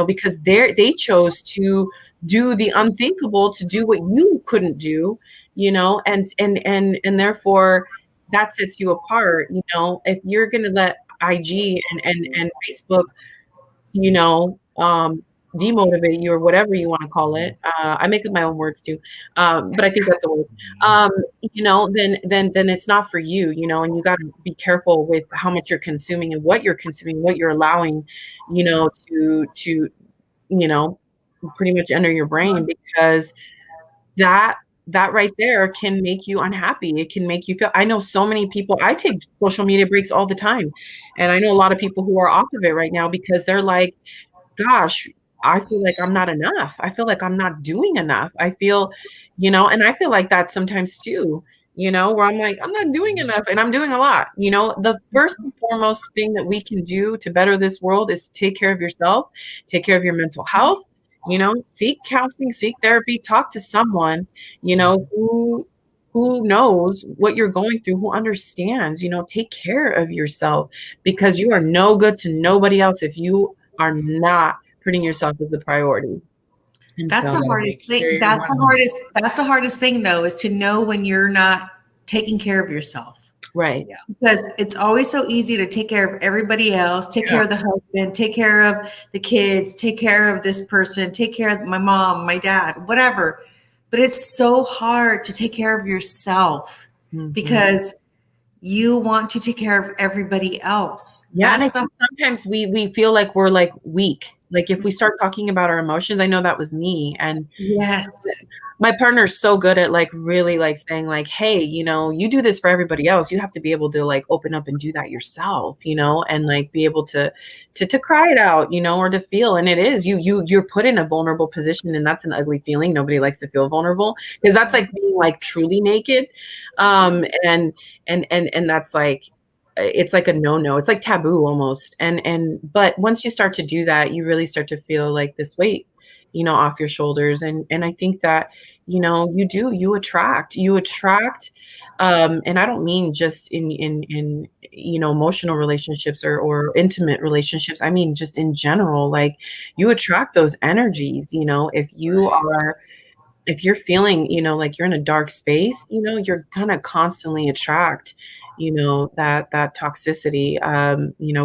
because they chose to do the unthinkable, to do what you couldn't do, and therefore that sets you apart. If you're gonna let IG and Facebook, demotivate you or whatever you want to call it. I make up my own words too, but I think that's a word. Then it's not for you, and you got to be careful with how much you're consuming and what you're consuming, what you're allowing, to pretty much enter your brain, because that right there can make you unhappy. It can make you feel, I know so many people, I take social media breaks all the time. And I know a lot of people who are off of it right now because they're like, gosh, I feel like I'm not enough. I feel like I'm not doing enough. I feel, and I feel like that sometimes too, where I'm like, I'm not doing enough and I'm doing a lot. The first and foremost thing that we can do to better this world is to take care of yourself, take care of your mental health, seek counseling, seek therapy, talk to someone, who knows what you're going through, who understands, take care of yourself, because you are no good to nobody else if you are not putting yourself as a priority. And That's so, the hardest thing. That's the hardest thing though, is to know when you're not taking care of yourself. right. Because it's always so easy to take care of everybody else, take care of the husband, take care of the kids, take care of this person, take care of my mom, my dad, whatever. But it's so hard to take care of yourself because you want to take care of everybody else. Yeah, and I think sometimes we feel like we're like weak. Like if we start talking about our emotions, I know that was me. And yes, my partner is so good at like really like saying like, hey, you do this for everybody else. You have to be able to like open up and do that yourself, and like be able to cry it out, or to feel. And it is you're put in a vulnerable position, and that's an ugly feeling. Nobody likes to feel vulnerable because that's like being like truly naked. And that's like, it's like a no. It's like taboo almost. But once you start to do that, you really start to feel like this weight, off your shoulders. And I think that, you attract, and I don't mean just in emotional relationships or intimate relationships. I mean, just in general, like you attract those energies, if you're feeling, like you're in a dark space, you're gonna constantly attract, that toxicity,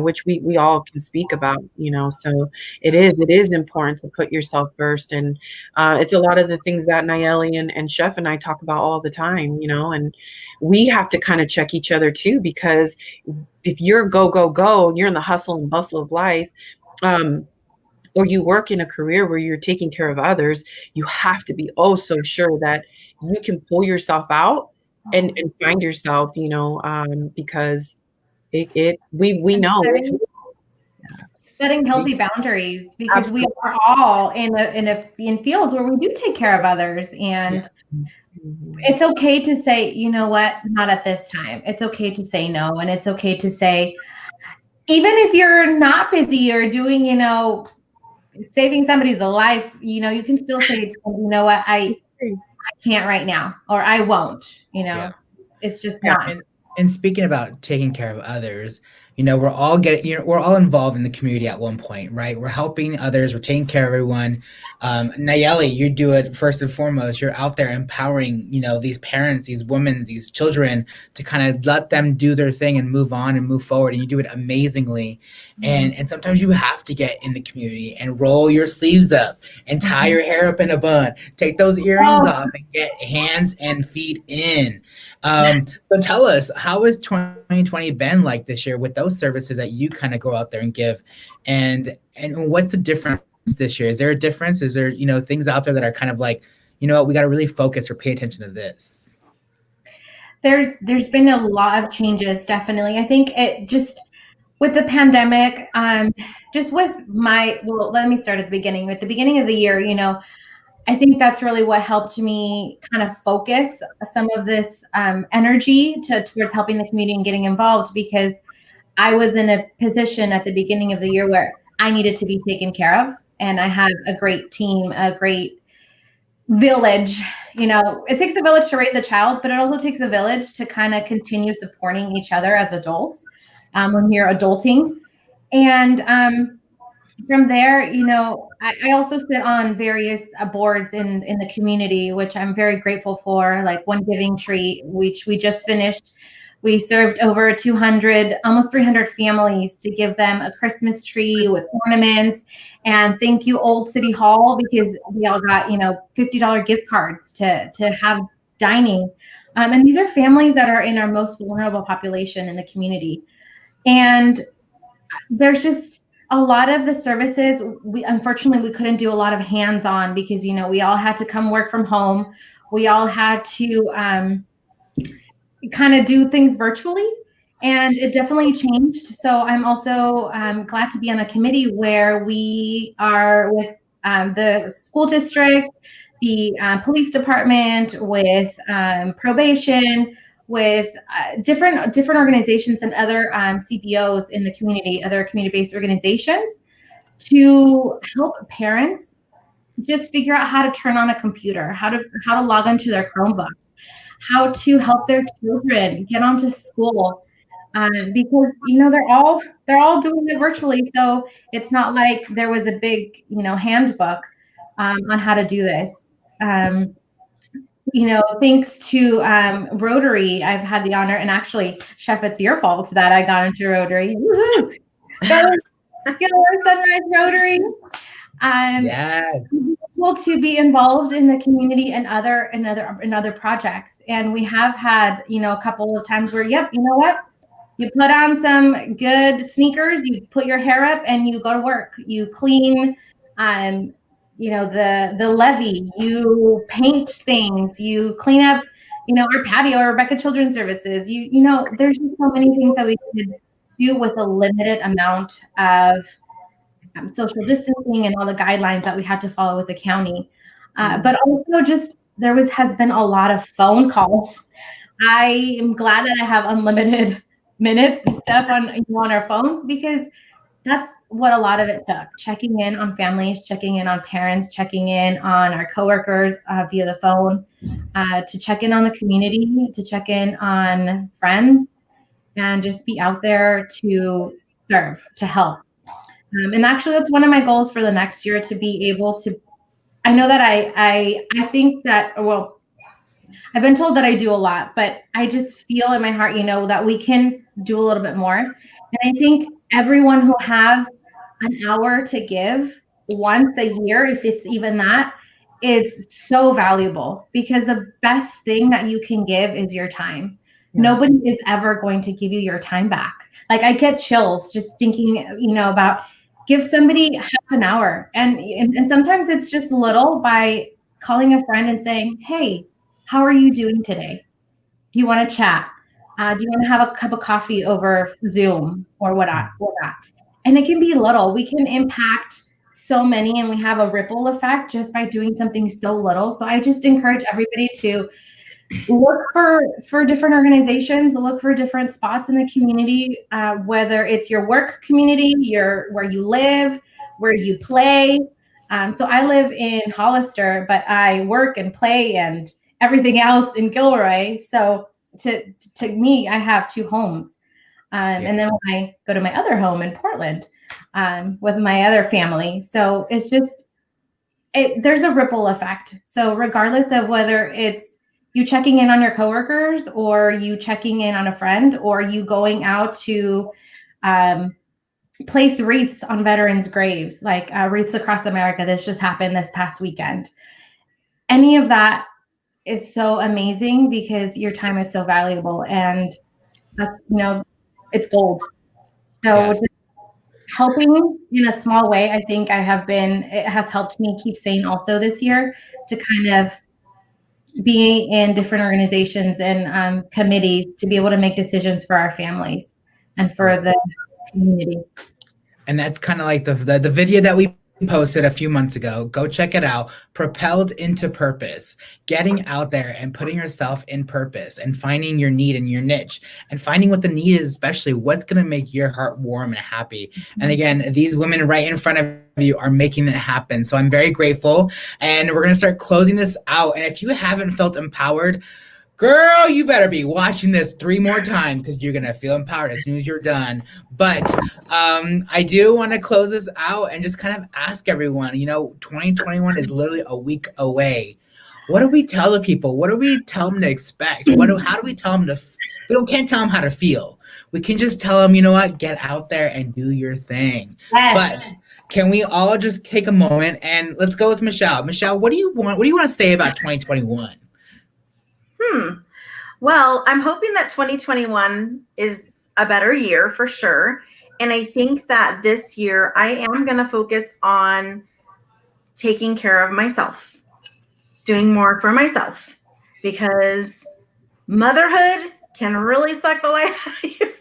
which we all can speak about, so it is important to put yourself first. And it's a lot of the things that Nayeli and Chef and I talk about all the time, and we have to kind of check each other too, because if you're go, you're in the hustle and bustle of life, or you work in a career where you're taking care of others, you have to be so sure that you can pull yourself out and find yourself, you know, because we know it's setting healthy boundaries, because we are all in fields where we do take care of others, and it's okay to say, you know what, not at this time. It's okay to say no, and it's okay to say, even if you're not busy or doing, you know, saving somebody's life, you know, you can still say, you know what, I can't right now, or I won't, you know. It's just not. And speaking about taking care of others, you know, we're all involved in the community at one point, right? We're helping others, we're taking care of everyone. Nayeli, you do it first and foremost. You're out there empowering, you know, these parents, these women, these children, to kind of let them do their thing and move on and move forward. And you do it amazingly. And sometimes you have to get in the community and roll your sleeves up and tie your hair up in a bun, take those earrings off and get hands and feet in. So tell us, how has 2020 been like this year with those services that you kind of go out there and give, and what's the difference this year? Is there a difference? Is there, you know, things out there that are kind of like, you know what, we got to really focus or pay attention to this? There's been a lot of changes, definitely. I think it just with the pandemic, just with let me start at the beginning. With the beginning of the year, you know, I think that's really what helped me kind of focus some of this energy towards helping the community and getting involved, because I was in a position at the beginning of the year where I needed to be taken care of, and I had a great team, a great village. You know, it takes a village to raise a child, but it also takes a village to kind of continue supporting each other as adults when you're adulting. And from there, you know, I also sit on various boards in the community, which I'm very grateful for, like One Giving Tree, which we just finished. We served over 200, almost 300 families to give them a Christmas tree with ornaments. And thank you, Old City Hall, because we all got, you know, $50 gift cards to have dining. And these are families that are in our most vulnerable population in the community. And there's just a lot of the services, unfortunately, we couldn't do a lot of hands-on because, you know, we all had to come work from home. We all had to kind of do things virtually, and it definitely changed. So I'm also glad to be on a committee where we are with the school district, the police department, with probation, with different organizations and other CBOs in the community, other community-based organizations, to help parents just figure out how to turn on a computer, how to log onto their Chromebooks, how to help their children get onto school, because, you know, they're all doing it virtually. So it's not like there was a big, you know, handbook on how to do this. You know, thanks to Rotary, I've had the honor, and actually, Chef, it's your fault that I got into Rotary. Woohoo! Sunrise Rotary. Yes. Able to be involved in the community and other projects, and we have had, you know, a couple of times where, yep, you know what, you put on some good sneakers, you put your hair up, and you go to work. You clean, you know, the levee, you paint things, you clean up, you know, our patio or Rebecca Children's Services. You know, there's just so many things that we could do with a limited amount of social distancing and all the guidelines that we had to follow with the county. But also just has been a lot of phone calls. I am glad that I have unlimited minutes and stuff on our phones, because that's what a lot of it took. Checking in on families, checking in on parents, checking in on our coworkers via the phone, to check in on the community, to check in on friends, and just be out there to serve, to help. And actually, that's one of my goals for the next year, to be able to, I know that I think that, well, I've been told that I do a lot, but I just feel in my heart, you know, that we can do a little bit more. And I think everyone who has an hour to give once a year, if it's even that, is so valuable, because the best thing that you can give is your time. Yeah. Nobody is ever going to give you your time back. Like, I get chills just thinking, you know, about give somebody half an hour. And sometimes it's just little, by calling a friend and saying, hey, how are you doing today? Do you want to chat? Do you want to have a cup of coffee over Zoom or whatnot? And it can be little. We can impact so many, and we have a ripple effect just by doing something so little. So I just encourage everybody to look for different organizations, look for different spots in the community, whether it's your work community, where you live, where you play. So I live in Hollister, but I work and play and everything else in Gilroy. So to me, I have two homes. And then when I go to my other home in Portland with my other family. So it's just, there's a ripple effect. So regardless of whether it's you checking in on your coworkers or you checking in on a friend or you going out to place wreaths on veterans' graves, like Wreaths Across America, this just happened this past weekend. Any of that is so amazing because your time is so valuable, and that's, it's gold. So just helping in a small way, I think it has helped me keep sane also this year, to kind of be in different organizations and committees to be able to make decisions for our families and for the community. And that's kind of like the video that we posted a few months ago. Go check it out. Propelled into purpose, getting out there and putting yourself in purpose and finding your need and your niche and finding what the need is, especially what's going to make your heart warm and happy. And again, these women right in front of you are making it happen. So I'm very grateful, and we're going to start closing this out. And if you haven't felt empowered, girl, you better be watching this 3 more times, because you're going to feel empowered as soon as you're done. But I do want to close this out and just kind of ask everyone, 2021 is literally a week away. What do we tell the people? What do we tell them to expect? How do we tell them can't tell them how to feel. We can just tell them, get out there and do your thing. Yes. But can we all just take a moment and let's go with Michelle. Michelle, what do you want to say about 2021? Well, I'm hoping that 2021 is a better year for sure. And I think that this year I am going to focus on taking care of myself, doing more for myself, because motherhood can really suck the life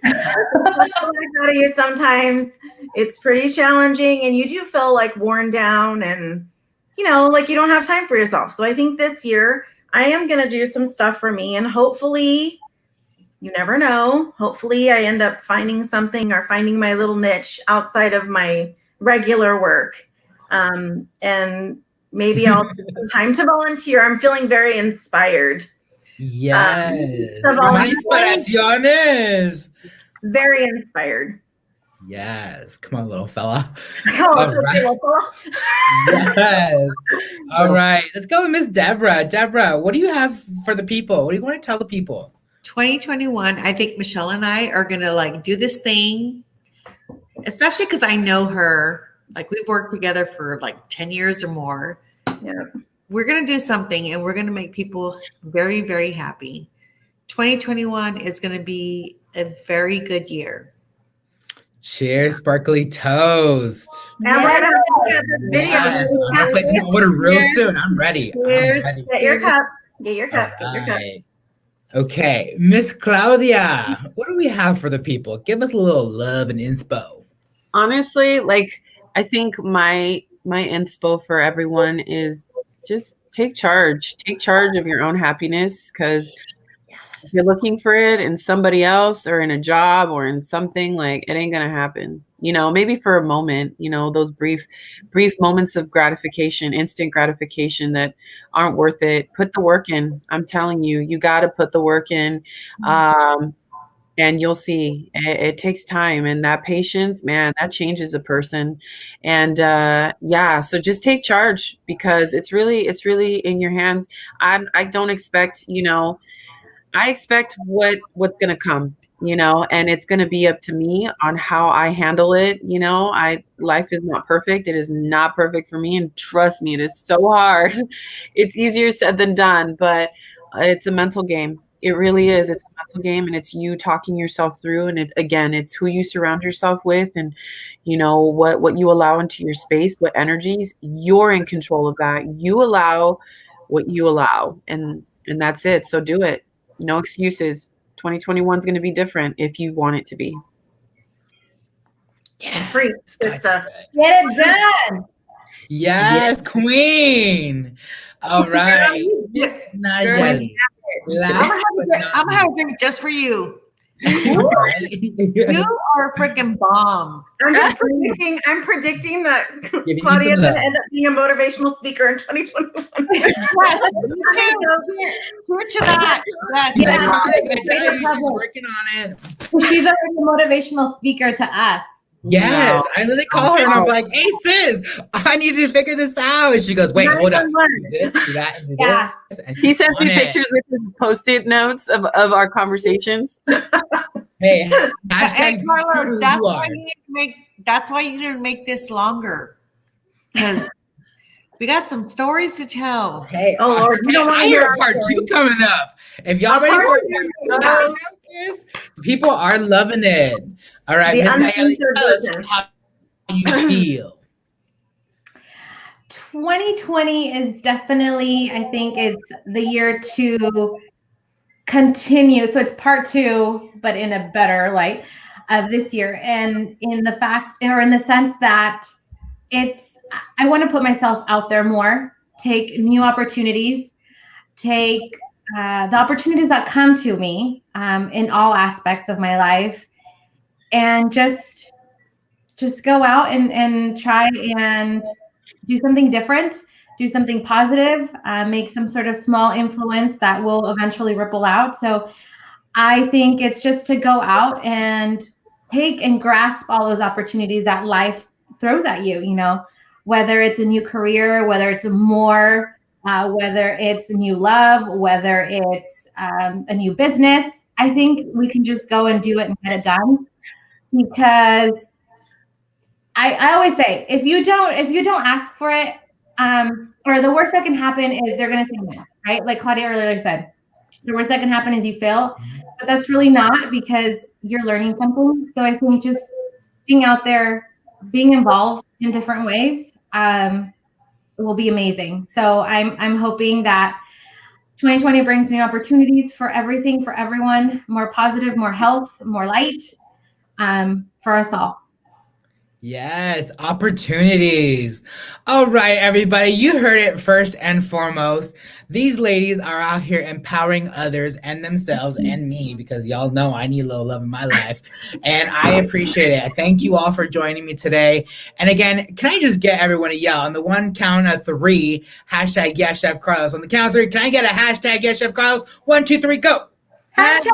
out of you sometimes. It's pretty challenging, and you do feel like worn down and, like you don't have time for yourself. So I think this year I am going to do some stuff for me, and hopefully, you never know, hopefully I end up finding something or finding my little niche outside of my regular work. And maybe I'll take some time to volunteer. I'm feeling very inspired. Yes. Very inspired. Yes. Come on, little fella. All right. Yes. All right. Let's go with Miss Deborah. Deborah, what do you have for the people? What do you want to tell the people? 2021, I think Michelle and I are going to do this thing, especially because I know her. We've worked together for 10 years or more. Yeah. We're going to do something, and we're going to make people very, very happy. 2021 is going to be a very good year. Cheers, sparkly toast. And we're going to Yes. I'm going to place an order real soon. I'm ready. Cheers. Get your cup. Get your cup. Okay, Miss Claudia, what do we have for the people? Give us a little love and inspo. Honestly, I think my inspo for everyone is just take charge. Take charge of your own happiness, because if you're looking for it in somebody else or in a job or in something, it ain't gonna happen. Maybe for a moment, those brief moments of gratification, instant gratification that aren't worth it. Put the work in. I'm telling you, you got to put the work in. And you'll see it takes time, and that patience, man, that changes a person. And so just take charge, because it's really in your hands. I don't expect, I expect what's going to come, and it's going to be up to me on how I handle it. Life is not perfect. It is not perfect for me. And trust me, it is so hard. It's easier said than done, but it's a mental game. It really is. It's a mental game, and it's you talking yourself through. And it's who you surround yourself with, and what you allow into your space, what energies. You're in control of that. You allow what you allow, and And that's it. So do it. No excuses. 2021 is going to be different if you want it to be. Yeah. Free, it's got sister. to be. Get it done. Yes, queen. All right. Miss Najee. I'm gonna have a drink just for you. You are a freaking bomb. I'm predicting that Giving you Claudia is some going love. to end up being a motivational speaker in 2021. Yes, cheer to that. Yes. Yeah. I tell you, she's working on it. She's already a motivational speaker to us. Yes, No. I literally call her and I'm like, "Hey sis, I need to figure this out." And she goes, "Wait, hold up, do this, do that, and do Yeah. this." And He she's sent on me it. pictures with his post-it notes of our conversations. Hey, Hey, hashtag Carlos, who that's you why are. you need to make. That's why you didn't make this longer, because we got some stories to tell. Hey, Oh, Lord, you don't wanna I hear hear our part story. 2 coming up. If y'all ready for part 2, sis, people are loving it. All right, The Miss Nayeli, uncensored tell us version. how you feel. 2020 is definitely, I think it's the year to continue. So it's part 2, but in a better light of this year. And in the fact, or in the sense that I want to put myself out there more, take new opportunities, take the opportunities that come to me in all aspects of my life, and just go out and try and do something different, do something positive, make some sort of small influence that will eventually ripple out. So I think it's just to go out and take and grasp all those opportunities that life throws at you, whether it's a new career, whether it's more, whether it's a new love, whether it's a new business. I think we can just go and do it and get it done, because I always say, if you don't ask for it, or the worst that can happen is they're going to say no, right? Like Claudia earlier said, the worst that can happen is you fail, but that's really not, because you're learning something. So I think just being out there, being involved in different ways, will be amazing. So I'm hoping that 2020 brings new opportunities for everything, for everyone, more positive, more health, more light, for us all. Yes, opportunities. All right, everybody, you heard it first and foremost. These ladies are out here empowering others and themselves and me, because y'all know I need a little love in my life. And I appreciate it. I thank you all for joining me today. And again, can I just get everyone to yell on the one count of 3, hashtag yes, Chef Carlos. On the count of 3, can I get a hashtag yes, Chef Carlos? 1, 2, 3, go. Hashtag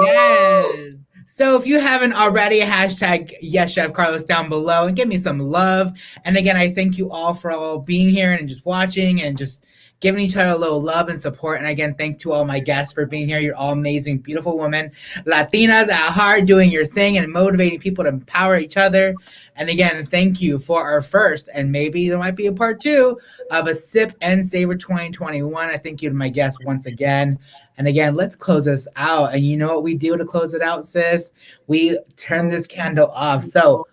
Yes. So if you haven't already, hashtag yes, Chef Carlos down below and give me some love. And again, I thank you all for all being here and just watching and just giving each other a little love and support. And again, thank to all my guests for being here. You're all amazing, beautiful women, Latinas at heart, doing your thing and motivating people to empower each other. And again, thank you for our first, and maybe there might be a part 2 of a Sip and Savor 2021. I thank you to my guests once again. And again, let's close this out. And you know what we do to close it out, sis? We turn this candle off. So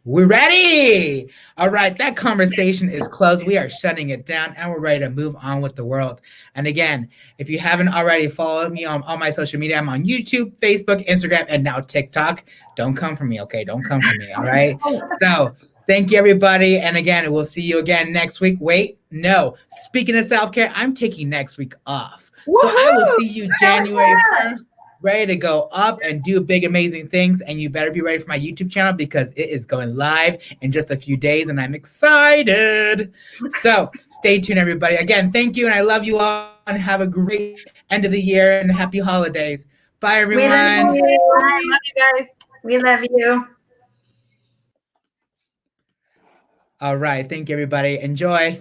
we're ready. All right, that conversation is closed. We are shutting it down and we're ready to move on with the world. And again, if you haven't already followed me on all my social media, I'm on YouTube, Facebook, Instagram, and now TikTok. Don't come for me, okay? Don't come for me, all right? So thank you, everybody. And again, we'll see you again next week. Wait, no. Speaking of self-care, I'm taking next week off. So I will see you January 1st, ready to go up and do big, amazing things. And you better be ready for my YouTube channel, because it is going live in just a few days and I'm excited. So stay tuned, everybody. Again, thank you. And I love you all, and have a great end of the year and happy holidays. Bye, everyone. We love you. Bye. Love you guys. We love you. All right. Thank you, everybody. Enjoy.